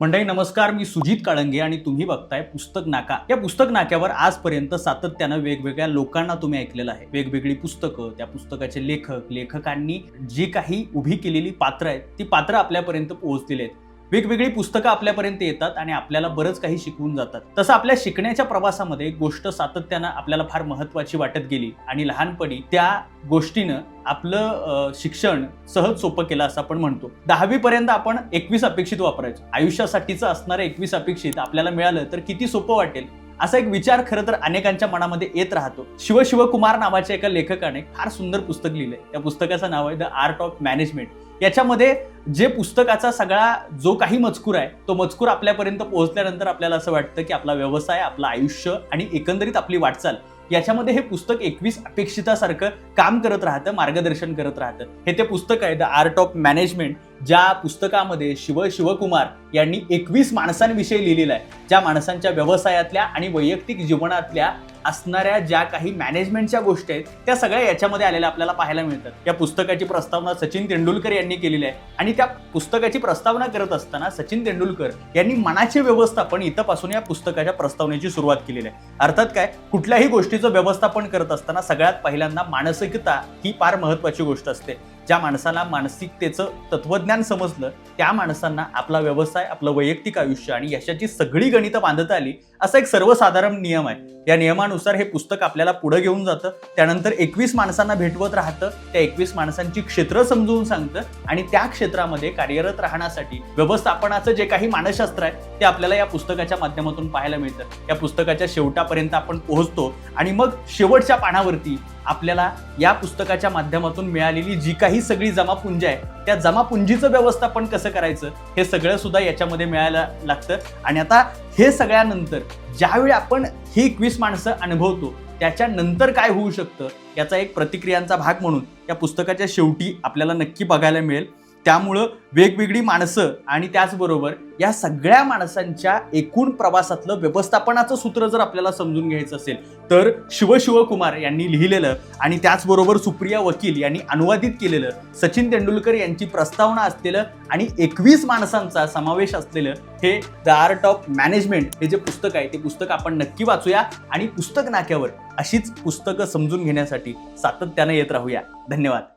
मंडळी नमस्कार, मी सुजित काळंगे आणि तुम्ही बघताय पुस्तक नाका. या पुस्तक नाक्यावर आजपर्यंत सातत्यानं वेगवेगळ्या लोकांना तुम्ही ऐकलेलं आहे. वेगवेगळी पुस्तकं, त्या पुस्तकाचे लेखक, लेखकांनी जी काही उभी केलेली पात्र आहेत ती पात्र आपल्यापर्यंत पोहोचलेली आहेत. वेगवेगळी पुस्तकं आपल्यापर्यंत येतात आणि आपल्याला बरंच काही शिकवून जातात. तसं आपल्या शिकण्याच्या प्रवासामध्ये एक गोष्ट सातत्यानं आपल्याला फार महत्त्वाची वाटत गेली आणि लहानपणी त्या गोष्टीनं आपलं शिक्षण सहज सोपं केलं असं आपण म्हणतो. 10वी पर्यंत आपण 21 अपेक्षित वापरायचो. आयुष्यासाठीचं असणारं 21 अपेक्षित आपल्याला मिळालं तर किती सोपं वाटेल असा एक विचार खरं तर अनेकांच्या मनामध्ये येत राहतो. शिवकुमार नावाच्या एका लेखकाने फार सुंदर पुस्तक लिहिलंय. त्या पुस्तकाचं नाव आहे द आर्ट ऑफ मॅनेजमेंट. याच्यामध्ये जे पुस्तकाचा सगळा जो काही मजकूर आहे तो मजकूर आपल्यापर्यंत पोहोचल्यानंतर आपल्याला असं वाटतं की आपला व्यवसाय, आपलं आयुष्य आणि एकंदरीत आपली वाटचाल याच्यामध्ये हे पुस्तक 21 अपेक्षितासारखं काम करत राहतं, मार्गदर्शन करत राहतं. हे ते पुस्तक आहे द आर्ट ऑफ मॅनेजमेंट. ज्या पुस्तकामध्ये शिवकुमार यांनी 21 माणसांविषयी लिहिलेलं आहे, ज्या माणसांच्या व्यवसायातल्या आणि वैयक्तिक जीवनातल्या असणाऱ्या ज्या काही मॅनेजमेंटच्या गोष्टी आहेत त्या सगळ्या याच्यामध्ये आलेल्या आपल्याला पाहायला मिळतात. या पुस्तकाची प्रस्तावना सचिन तेंडुलकर यांनी केलेली आहे आणि त्या पुस्तकाची प्रस्तावना करत असताना सचिन तेंडुलकर यांनी मनाचे व्यवस्थापन इथपासून या पुस्तकाच्या प्रस्तावनेची सुरुवात केलेली आहे. अर्थात काय, कुठल्याही गोष्टीचं व्यवस्थापन करत असताना सगळ्यात पहिल्यांदा मानसिकता ही फार महत्त्वाची गोष्ट असते. ज्या माणसाला मानसिकतेचं तत्वज्ञान समजलं त्या माणसांना आपला व्यवसाय, आपलं वैयक्तिक आयुष्य आणि यशाची सगळी गणितं बांधता आली असा एक सर्वसाधारण नियम आहे. या नियमानुसार हे पुस्तक आपल्याला पुढे घेऊन जातं. त्यानंतर 21 माणसांना भेटवत राहतं, त्या 21 माणसांची क्षेत्र समजून सांगतं आणि त्या क्षेत्रामध्ये कार्यरत राहण्यासाठी व्यवस्थापनाचं जे काही मानसशास्त्र आहे ते आपल्याला या पुस्तकाच्या माध्यमातून पाहायला मिळतं. या पुस्तकाच्या शेवटापर्यंत आपण पोहोचतो आणि मग शेवटच्या पानावरती आपल्याला या पुस्तकाच्या माध्यमातून मिळालेली जी काही सगळी जमापुंजी आहे त्या जमापुंजीचं व्यवस्थापन कसं करायचं हे सगळं सुद्धा याच्यामध्ये मिळायला लागतं. आणि आता हे सगळ्यानंतर ज्यावेळी आपण ही 21 माणसं अनुभवतो त्याच्यानंतर काय होऊ शकतं याचा एक प्रतिक्रियांचा भाग म्हणून या पुस्तकाच्या शेवटी आपल्याला नक्की बघायला मिळेल. त्यामुळं वेगवेगळी माणसं आणि त्याचबरोबर या सगळ्या माणसांच्या एकूण प्रवासातलं व्यवस्थापनाचं सूत्र जर आपल्याला समजून घ्यायचं असेल तर शिवकुमार यांनी लिहिलेलं आणि त्याचबरोबर सुप्रिया वकील यांनी अनुवादित केलेलं, सचिन तेंडुलकर यांची प्रस्तावना असलेलं आणि 21 माणसांचा समावेश असलेलं हे द आर्ट ऑफ मॅनेजमेंट हे जे पुस्तक आहे ते पुस्तक आपण नक्की वाचूया आणि पुस्तक नाक्यावर अशीच पुस्तकं समजून घेण्यासाठी सातत्यानं येत राहूया. धन्यवाद.